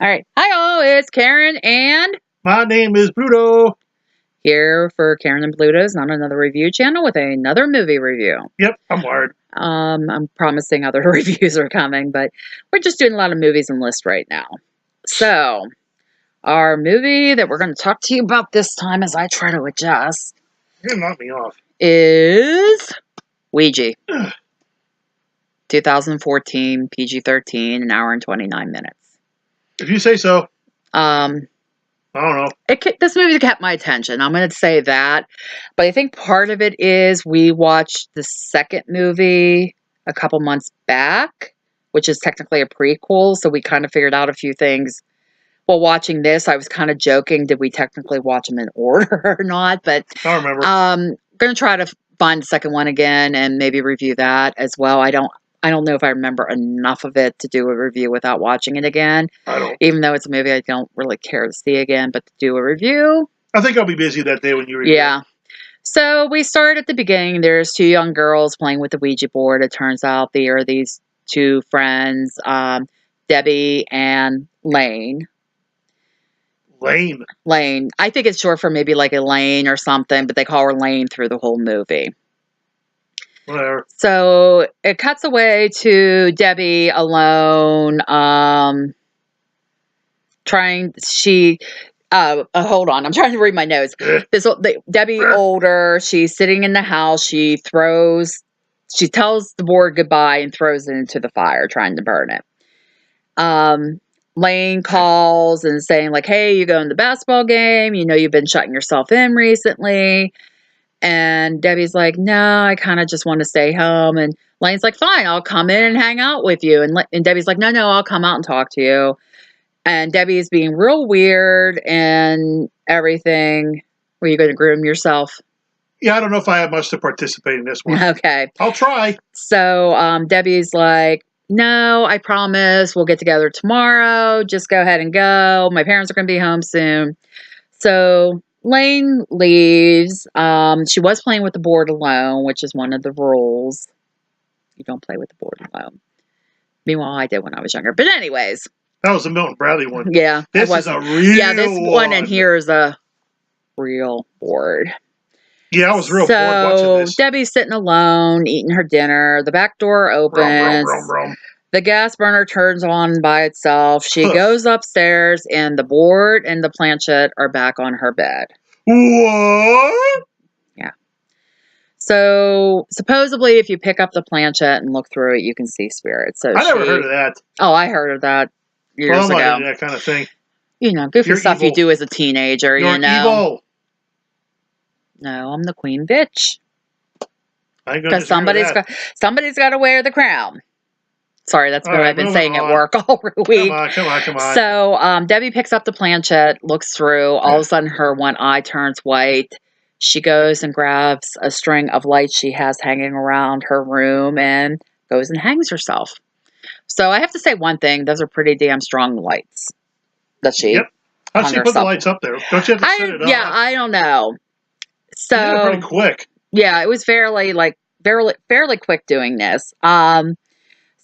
All right. Hi, all. It's Karen and My name is Pluto. here for Karen and Pluto's Not Another Review channel with another movie review. Yep, I'm wired. I'm promising other reviews are coming, but we're just doing a lot of movies and lists right now. So, our movie that we're going to talk to you about this time as I try to adjust You're gonna knock me off. is Ouija. 2014, PG-13, an hour and 29 minutes. If you say so. Um, I don't know. This movie kept my attention. I'm going to say that. But I think part of it is we watched the second movie a couple months back, which is technically a prequel. So we kind of figured out a few things. While watching this, I was kind of joking. Did we technically watch them in order or not? But I don't remember. going to try to find the second one again and maybe review that as well. I don't know if I remember enough of it to do a review without watching it again. I don't. Even though it's a movie I don't really care to see again, but to do a review. I think I'll be busy that day when you review. Yeah. So we start at the beginning. There's two young girls playing with the Ouija board. It turns out they are these two friends, Debbie and Lane. Lane. I think it's short for maybe like Elaine or something, but they call her Lane through the whole movie. Whatever. So it cuts away to Debbie alone, hold on, I'm trying to read my notes. Debbie older, she's sitting in the house, she tells the board goodbye and throws it into the fire, trying to burn it. Lane calls and saying like, hey, you going to the basketball game? You know, you've been shutting yourself in recently. And Debbie's like, no, I kind of just want to stay home. And Lane's like, fine, I'll come in and hang out with you. And Debbie's like, no, I'll come out and talk to you. And Debbie's being real weird and everything. Were you going to groom yourself? Yeah, I don't know if I have much to participate in this one. Okay. I'll try. So Debbie's like, no, I promise we'll get together tomorrow. Just go ahead and go. My parents are going to be home soon. So Lane leaves. She was playing with the board alone, which is one of the rules. You don't play with the board alone. Meanwhile, I did when I was younger. But anyways. That was the Milton Bradley one. Yeah. This is a real Yeah, this one in here is a real board. Yeah, I was real bored watching this. Debbie's sitting alone, eating her dinner. The back door opens. Brum. The gas burner turns on by itself. She goes upstairs, and the board and the planchette are back on her bed. What? Yeah. So, supposedly, if you pick up the planchette and look through it, you can see spirits. So I never heard of that. Oh, I heard of that years ago. That kind of thing. You know, goofy stuff evil. You do as a teenager, You're you know. Evil. No, I'm the queen bitch. Because somebody's got to wear the crown. Sorry, that's what I've been saying at work all week. Come on. So Debbie picks up the planchette, looks through. All of a sudden, her one eye turns white. She goes and grabs a string of lights she has hanging around her room and goes and hangs herself. So I have to say one thing. Those are pretty damn strong lights that she How'd she put the lights up there? Don't you have to set it up? Yeah, I don't know. So she did it pretty quick. Yeah, it was fairly quick doing this.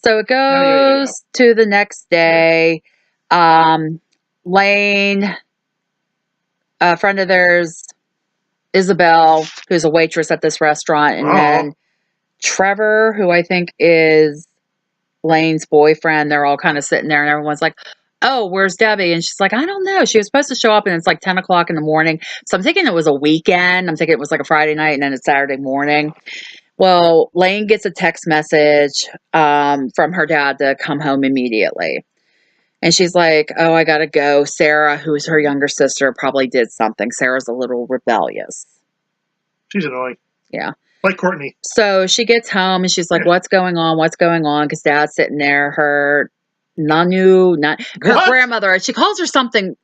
So it goes to the next day. Lane, a friend of theirs, Isabel, who's a waitress at this restaurant, and then Trevor, who I think is Lane's boyfriend. They're all kind of sitting there, and everyone's like, oh, where's Debbie? And she's like, I don't know. She was supposed to show up, and it's like 10 o'clock in the morning. So I'm thinking it was a weekend. I'm thinking it was like a Friday night, and then it's Saturday morning. Well, Lane gets a text message from her dad to come home immediately. And she's like, oh, I got to go. Sarah, who's her younger sister, probably did something. Sarah's a little rebellious. She's annoying. Yeah. Like Courtney. So she gets home, and she's like, what's going on? Because Dad's sitting there. Her grandmother, she calls her something.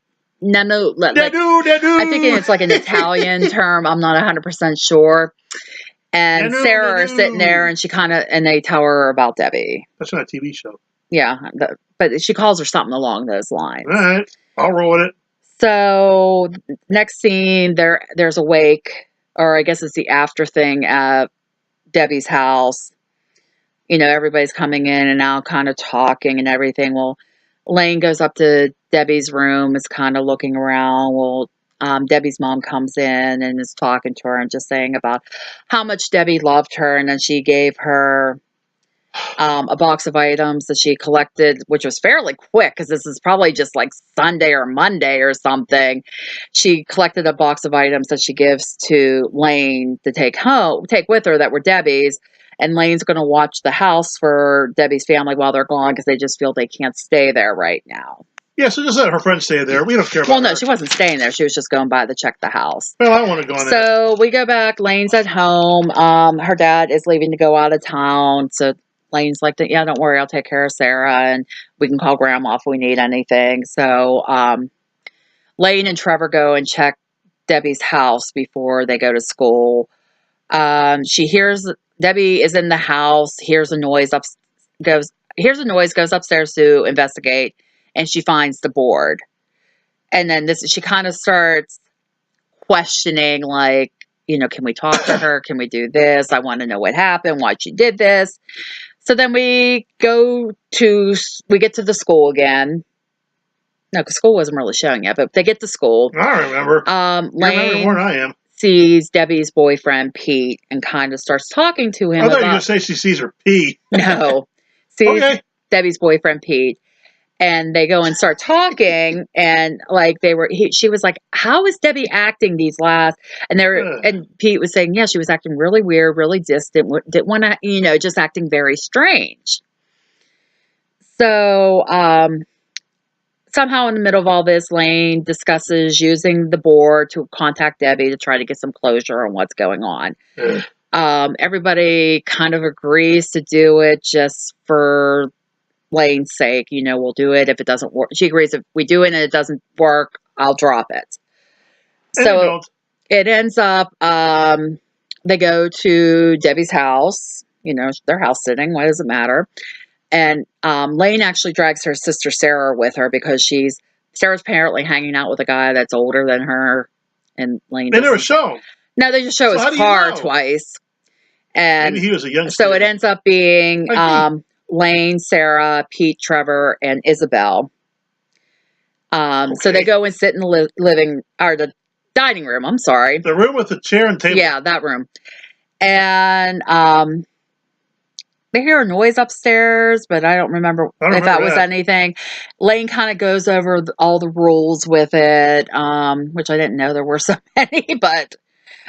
Nanu. I'm thinking it's like an Italian term. I'm not 100% sure. And Sarah is sitting there, and they tell her about Debbie. That's not a TV show. Yeah, but she calls her something along those lines. All right, I'll roll with it. So next scene, there's a wake, or I guess it's the after thing at Debbie's house. You know, everybody's coming in and out, kind of talking and everything. Well, Lane goes up to Debbie's room, is kind of looking around. Well, Debbie's mom comes in and is talking to her and just saying about how much Debbie loved her. And then she gave her a box of items that she collected, which was fairly quick because this is probably just like Sunday or Monday or something. She collected a box of items that she gives to Lane to take with her that were Debbie's. And Lane's going to watch the house for Debbie's family while they're gone because they just feel they can't stay there right now. Yeah, so just let her friends stay there. We don't care about Well, no, her. she wasn't staying there. She was just going by to check the house. Well, I want to go in there. So we go back. Lane's at home. Her dad is leaving to go out of town. So Lane's like, yeah, don't worry. I'll take care of Sarah and we can call grandma if we need anything. So Lane and Trevor go and check Debbie's house before they go to school. She hears Debbie is in the house, hears a noise, goes upstairs to investigate, and she finds the board. And then she kind of starts questioning, like, can we talk to her? Can we do this? I want to know what happened, why she did this. So then we get to the school again. No, because school wasn't really showing yet, but they get to school. I remember. Lane remember more than I am. Sees Debbie's boyfriend, Pete, and kind of starts talking to him. I thought you were going to say she sees her pee. No. Sees Debbie's boyfriend, Pete. And they go and start talking, and like she was like, "How is Debbie acting these last?" And and Pete was saying, "Yeah, she was acting really weird, really distant, didn't want to, just acting very strange." So somehow in the middle of all this, Lane discusses using the board to contact Debbie to try to get some closure on what's going on. Everybody kind of agrees to do it just for Lane's sake. We'll do it if it doesn't work. She agrees if we do it and it doesn't work, I'll drop it. So it ends up, they go to Debbie's house, their house sitting. Why does it matter? And Lane actually drags her sister Sarah with her because Sarah's apparently hanging out with a guy that's older than her. And Lane. They never show him. No, they just show his car twice. And maybe he was a young. So it ends up being Lane, Sarah, Pete, Trevor, and Isabel. So they go and sit in the the dining room. I'm sorry. The room with the chair and table. Yeah, that room. And they hear a noise upstairs, but I don't remember if that was anything. Lane kind of goes over all the rules with it, which I didn't know there were so many, but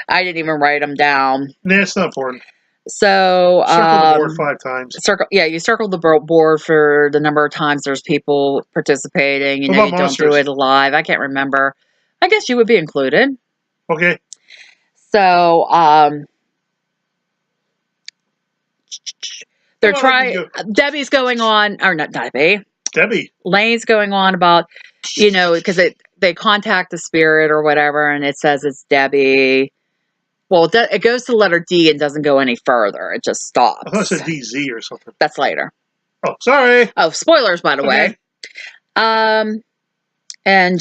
I didn't even write them down. Nah, it's not important. So circle the board 5 times. You circle the board for the number of times there's people participating. You don't do it live. I can't remember. I guess you would be included. Okay. So they're trying. Debbie's going on, or not Debbie. Lane's going on about, because they contact the spirit or whatever, and it says it's Debbie. Well, it goes to the letter D and doesn't go any further. It just stops. I thought it said DZ or something. That's later. Oh, sorry. Oh, spoilers, by the way. And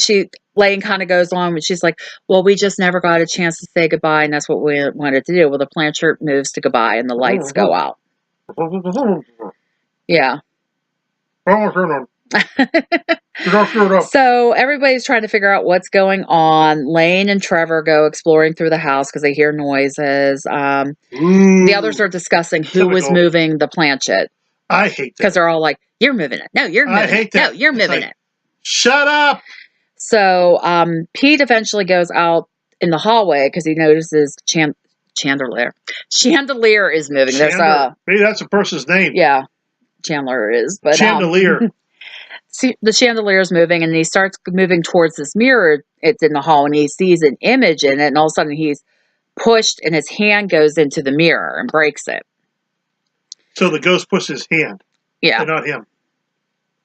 Lane kind of goes on, but she's like, well, we just never got a chance to say goodbye, and that's what we wanted to do. Well, the planchette moves to goodbye, and the lights go out. Yeah. So everybody's trying to figure out what's going on. Lane and Trevor go exploring through the house because they hear noises. The others are discussing who was moving the planchette. I hate that. Because they're all like, you're moving it. No, you're moving it. No, you're moving it. Shut up! So Pete eventually goes out in the hallway because he notices Chandelier. Chandelier is moving. Maybe that's a person's name. Yeah, Chandler is. But Chandelier. The chandelier is moving, and he starts moving towards this mirror. It's in the hall, and he sees an image in it, and all of a sudden he's pushed, and his hand goes into the mirror and breaks it. So the ghost pushed his hand. Yeah. But not him.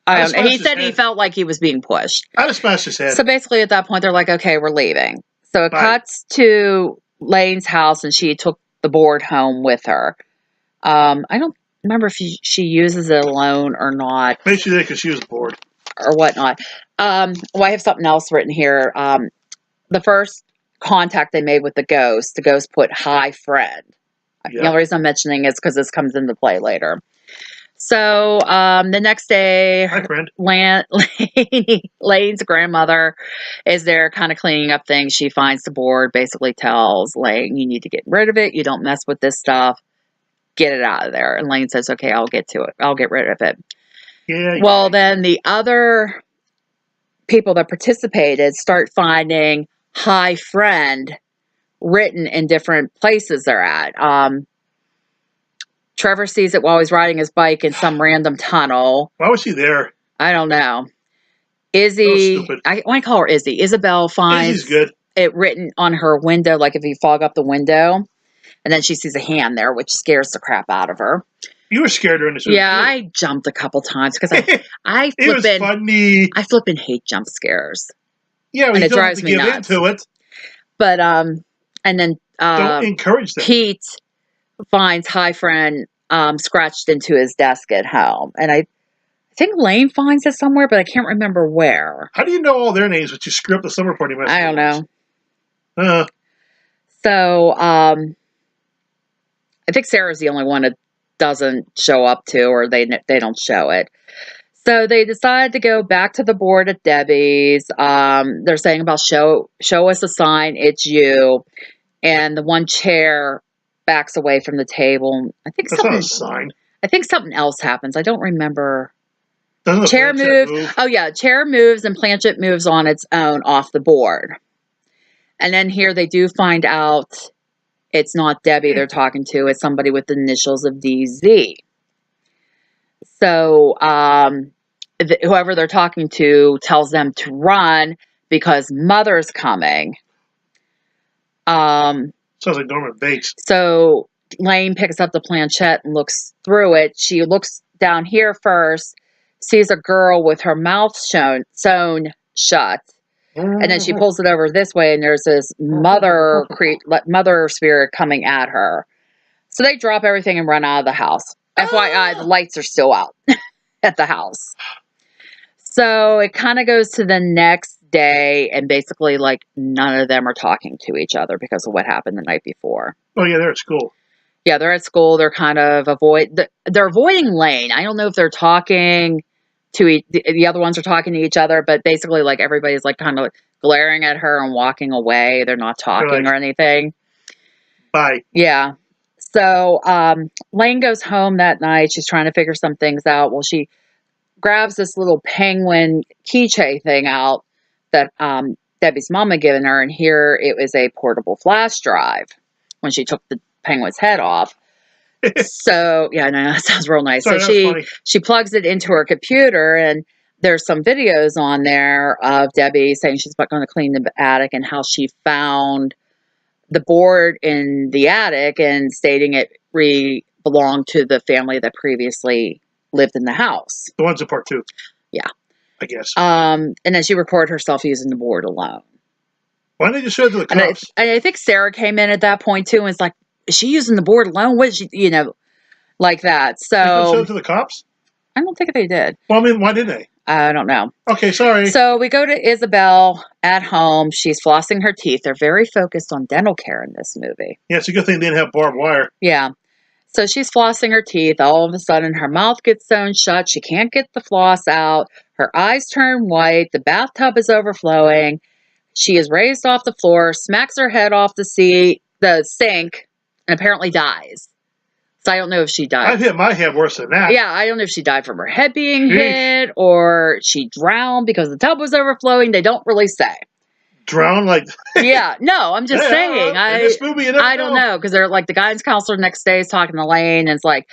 And he said he felt like he was being pushed. I'd have smashed his head. So basically at that point, they're like, okay, we're leaving. So it cuts to Lane's house, and she took the board home with her. I don't remember if she uses it alone or not. Maybe she did because she was bored. Or whatnot. Well, I have something else written here. The first contact they made with the ghost put, hi, friend. Yep. The only reason I'm mentioning is because this comes into play later. So the next day, Hi, friend. Lane's grandmother is there kind of cleaning up things. She finds the board, basically tells Lane, you need to get rid of it. You don't mess with this stuff. Get it out of there. And Lane says, okay, I'll get to it. I'll get rid of it. Yeah. Well, then the other people that participated start finding hi friend written in different places they're at. Trevor sees it while he's riding his bike in some random tunnel. Why was she there? I don't know. So stupid. I want to call her Izzy. Isabel finds Izzy's good. it written on her window, like if you fog up the window, and then she sees a hand there, which scares the crap out of her. You were scared during this movie. Yeah, I jumped a couple times because I it was funny. I flippin' hate jump scares. Yeah, and it drives me nuts. Into it. But and then don't encourage them. Pete finds hi friend scratched into his desk at home, and I think Lane finds it somewhere, but I can't remember where. How do you know all their names, but you screw up the summer party? I don't know. Uh, So I think Sarah's the only one that doesn't show up to, or they don't show it. So they decide to go back to the board at Debbie's. They're saying about show us a sign, it's you. And the one chair backs away from the table. I think that's not a sign. I think something else happens. I don't remember. Doesn't the chair move? Oh yeah, chair moves and planchette moves on its own off the board. And then here they do find out it's not Debbie they're talking to. It's somebody with the initials of DZ. So whoever they're talking to tells them to run because Mother's coming. Sounds like Norman Bates. So Lane picks up the planchette and looks through it. She looks down here first, sees a girl with her mouth sewn shut. And then she pulls it over this way, and there's this mother spirit coming at her. So they drop everything and run out of the house. FYI, the lights are still out at the house. So it kind of goes to the next day, and basically, like, none of them are talking to each other because of what happened the night before. Oh, yeah, they're at school. Yeah, they're at school. They're kind of they're avoiding Lane. I don't know if they're talking to the other ones are talking to each other, but basically, like, everybody's like kind of glaring at her and walking away. They're not talking or anything. Bye. Yeah. So Lane goes home that night. She's trying to figure some things out. Well, she grabs this little penguin keychain thing out that Debbie's mom had given her, and here it was a portable flash drive when she took the penguin's head off. So yeah, no, that sounds real nice. Sorry, so she plugs it into her computer, and there's some videos on there of Debbie saying she's going to clean the attic and how she found the board in the attic and stating it belonged to the family that previously lived in the house. The ones in part 2. Yeah. I guess. And then she recorded herself using the board alone. Why didn't they just show it to the cops? And I think Sarah came in at that point too and was like, is she using the board alone? What is she, like that. So. They show it to the cops? I don't think they did. Well, I mean, why didn't they? I don't know. Okay, sorry. So we go to Isabel at home. She's flossing her teeth. They're very focused on dental care in this movie. Yeah, it's a good thing they didn't have barbed wire. Yeah. So she's flossing her teeth. All of a sudden, her mouth gets sewn shut. She can't get the floss out. Her eyes turn white. The bathtub is overflowing. She is raised off the floor, smacks her head off the sink, and apparently dies. So I don't know if she died. I've hit my head worse than that. Yeah, I don't know if she died from her head being hit or she drowned because the tub was overflowing. They don't really say. Drowned like... Yeah, no, I'm just saying. In this movie, I don't know, because they're like, the guidance counselor next day is talking to Lane, and it's like,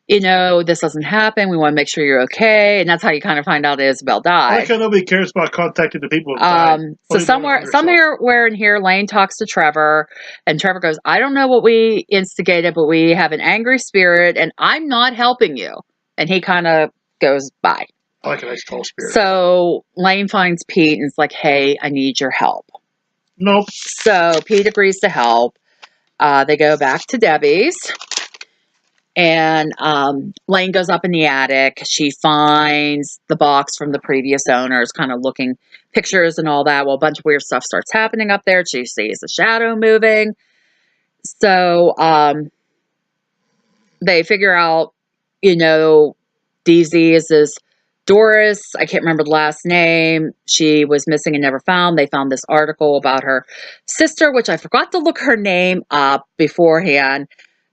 this doesn't happen. We want to make sure you're okay. And that's how you kind of find out Isabel died. I like how nobody cares about contacting the people who So somewhere in here, Lane talks to Trevor, and Trevor goes, I don't know what we instigated, but we have an angry spirit, and I'm not helping you. And he kind of goes, bye. I like a nice tall spirit. So Lane finds Pete, and it's like, hey, I need your help. Nope. So Pete agrees to help. They go back to Debbie's. And Lane goes up in the attic. She finds the box from the previous owners, kind of looking pictures and all that. Well, a bunch of weird stuff starts happening up there. She sees a shadow moving. So they figure out, DZ is this Doris. I can't remember the last name. She was missing and never found. They found this article about her sister, which I forgot to look her name up beforehand,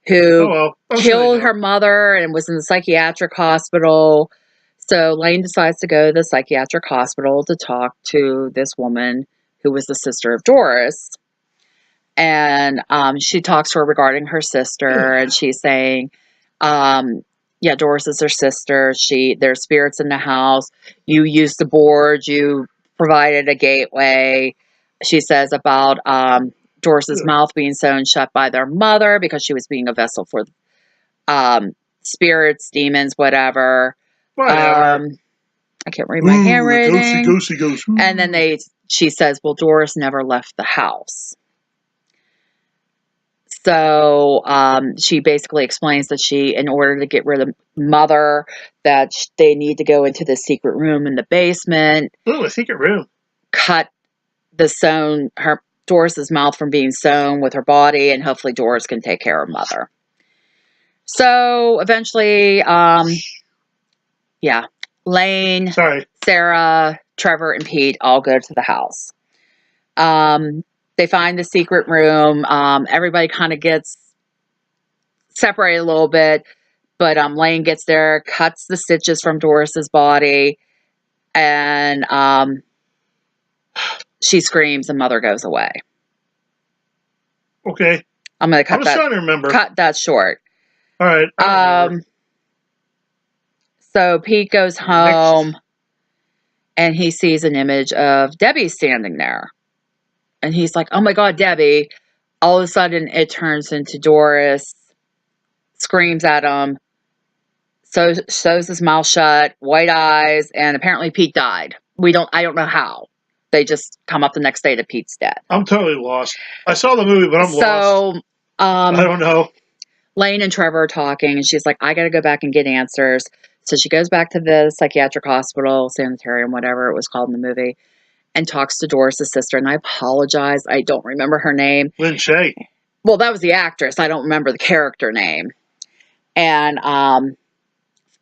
who killed her mother and was in the psychiatric hospital. So Lane decides to go to the psychiatric hospital to talk to this woman who was the sister of Doris. And she talks to her regarding her sister, and she's saying, yeah, Doris is her sister. There's spirits in the house. You used the board. You provided a gateway. She says about Doris's mouth being sewn shut by their mother because she was being a vessel for spirits, demons, whatever. I can't read my handwriting. Ghosty. And then she says, well, Doris never left the house. So she basically explains that in order to get rid of mother, that they need to go into the secret room in the basement. Oh, a secret room. Cut Doris's mouth from being sewn with her body, and hopefully Doris can take care of mother. So eventually, Lane, Sarah, Trevor, and Pete all go to the house. They find the secret room. Everybody kind of gets separated a little bit, but Lane gets there, cuts the stitches from Doris's body, and she screams, and mother goes away. Okay. I'm going to cut trying to remember. Cut that short. All right. So Pete goes home, and he sees an image of Debbie standing there. And he's like, oh my God, Debbie. All of a sudden, it turns into Doris, screams at him, sews his mouth shut, white eyes, and apparently Pete died. I don't know how. They just come up the next day that Pete's dead. I'm totally lost. I saw the movie, but I'm lost. I don't know. Lane and Trevor are talking, and she's like, I got to go back and get answers. So she goes back to the psychiatric hospital, sanitarium, whatever it was called in the movie, and talks to Doris' sister. And I apologize, I don't remember her name. Lynn Shay. Well, that was the actress. I don't remember the character name. And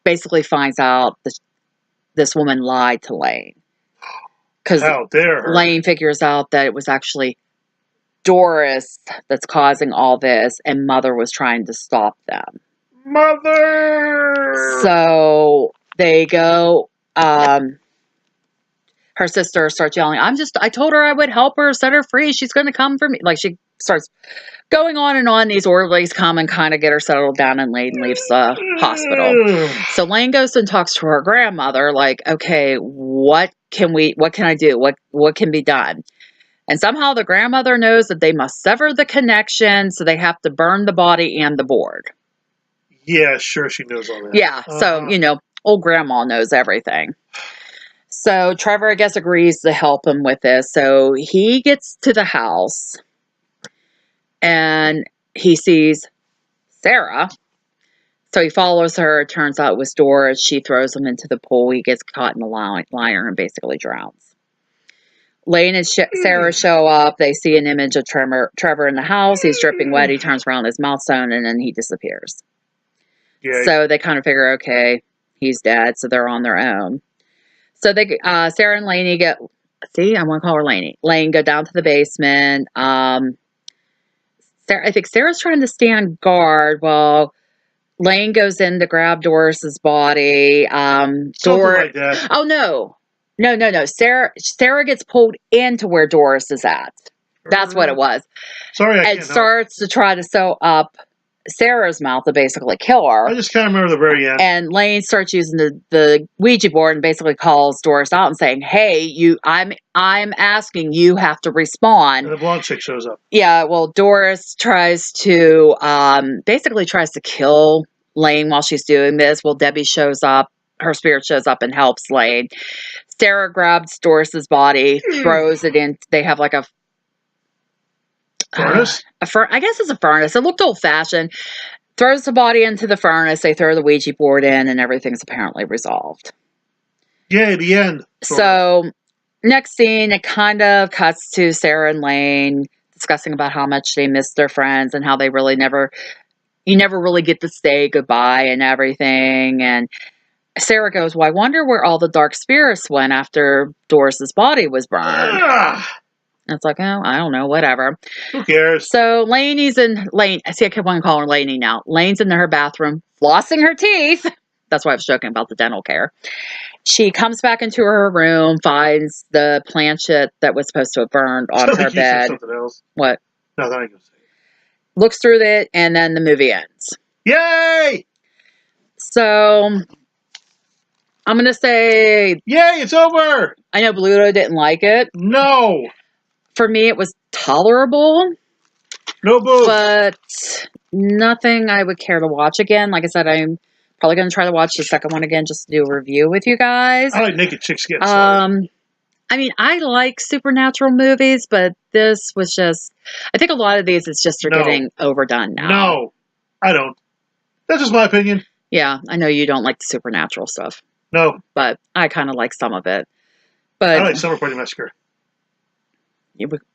basically finds out this woman lied to Lane. Because Lane figures out that it was actually Doris that's causing all this, and mother was trying to stop them. Mother! So they go, her sister starts yelling, I told her I would help her, set her free, she's going to come for me. Like, she starts going on and on. These orderlies come and kind of get her settled down, and Lane leaves the hospital. So Lane goes and talks to her grandmother, like, okay, what can I do? What can be done? And somehow the grandmother knows that they must sever the connection, so they have to burn the body and the board. Yeah, sure, she knows all that. Yeah, so, old grandma knows everything. So Trevor, I guess, agrees to help him with this. So he gets to the house, and he sees Sarah. So he follows her. It turns out it was Doris. She throws him into the pool. He gets caught in the liner and basically drowns. Lane and Sarah show up. They see an image of Trevor in the house. He's dripping wet. He turns around, his mouth sewn, and then he disappears. Yay. So they kind of figure, okay, he's dead. So they're on their own. So Sarah and Laney I want to call her Laney. Lane go down to the basement. I think Sarah's trying to stand guard while Lane goes in to grab Doris's body. Something like that. Oh, no. No. Sarah gets pulled into where Doris is at. That's what it was. Sorry, and starts to try to sew up Sarah's mouth to basically kill her. I just can't remember the very end. And Lane starts using the Ouija board and basically calls Doris out and saying, "Hey, I'm asking, you have to respond." And the blonde chick shows up. Yeah, well, Doris tries to kill Lane while she's doing this. Well, Debbie shows up. Her spirit shows up and helps Lane. Sarah grabs Doris's body, throws it in. They have like a furnace? I guess it's a furnace. It looked old-fashioned. Throws the body into the furnace. They throw the Ouija board in, and everything's apparently resolved. Yay, the end. So, next scene, it kind of cuts to Sarah and Lane discussing about how much they miss their friends and how they really you never really get to say goodbye and everything. And Sarah goes, well, I wonder where all the dark spirits went after Doris's body was burned. It's like, oh, I don't know, whatever. Who cares? So Lainey's in Lane. See, I keep on calling her Lainey now. Lane's in her bathroom, flossing her teeth. That's why I was joking about the dental care. She comes back into her room, finds the planchette that was supposed to have burned on her bed. Something else. What? No, that ain't gonna say. Looks through it, and then the movie ends. Yay! So I'm gonna say, yay! It's over. I know Bluto didn't like it. No. For me, it was tolerable. No boobs. But nothing I would care to watch again. Like I said, I'm probably going to try to watch the second one again just to do a review with you guys. I like naked chicks getting slaughtered. I mean, I like supernatural movies, but this was just... I think a lot of these, it's just they're getting overdone now. No, I don't. That's just my opinion. Yeah, I know you don't like the supernatural stuff. No. But I kind of like some of it. But I like Summer Party Massacre.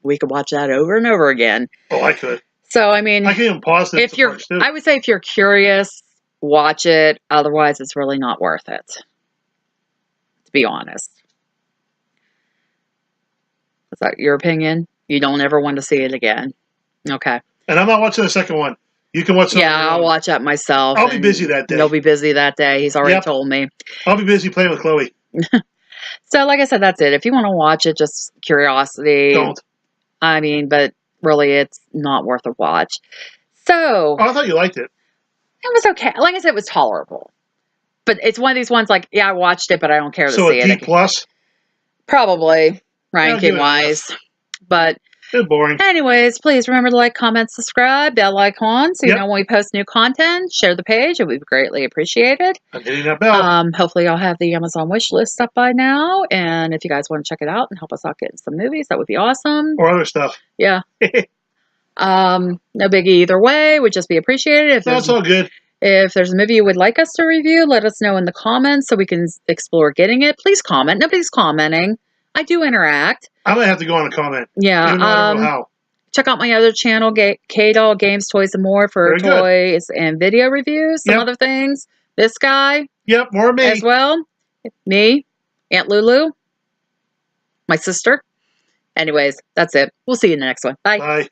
We could watch that over and over again. Oh, I could. So, I mean... I can even pause it. I would say if you're curious, watch it. Otherwise, it's really not worth it. To be honest. Is that your opinion? You don't ever want to see it again. Okay. And I'm not watching the second one. You can watch. Yeah, I'll watch that myself. I'll be busy that day. You'll be busy that day. He's already told me. I'll be busy playing with Chloe. So, like I said, that's it. If you want to watch it, just curiosity. Don't. I mean, but really, it's not worth a watch. So. Oh, I thought you liked it. It was okay. Like I said, it was tolerable. But it's one of these ones like, yeah, I watched it, but I don't care to see it. So a D plus? Probably, ranking-wise. But it's boring. Anyways, please remember to like, comment, subscribe, bell icon, so you know when we post new content. Share the page. It would be greatly appreciated. I'm hitting that bell. Hopefully I'll have the Amazon wish list up by now. And if you guys want to check it out and help us out getting some movies, that would be awesome. Or other stuff. Yeah. No biggie either way. Would just be appreciated. If that's all good. If there's a movie you would like us to review, let us know in the comments so we can explore getting it. Please comment. Nobody's commenting. I do interact. I might have to go on a comment. Yeah. Even though I don't know how. Check out my other channel, K-Doll Games, Toys, and More for toys and video reviews. Some other things. This guy. Yep, more me. As well. Me. Aunt Lulu. My sister. Anyways, that's it. We'll see you in the next one. Bye. Bye.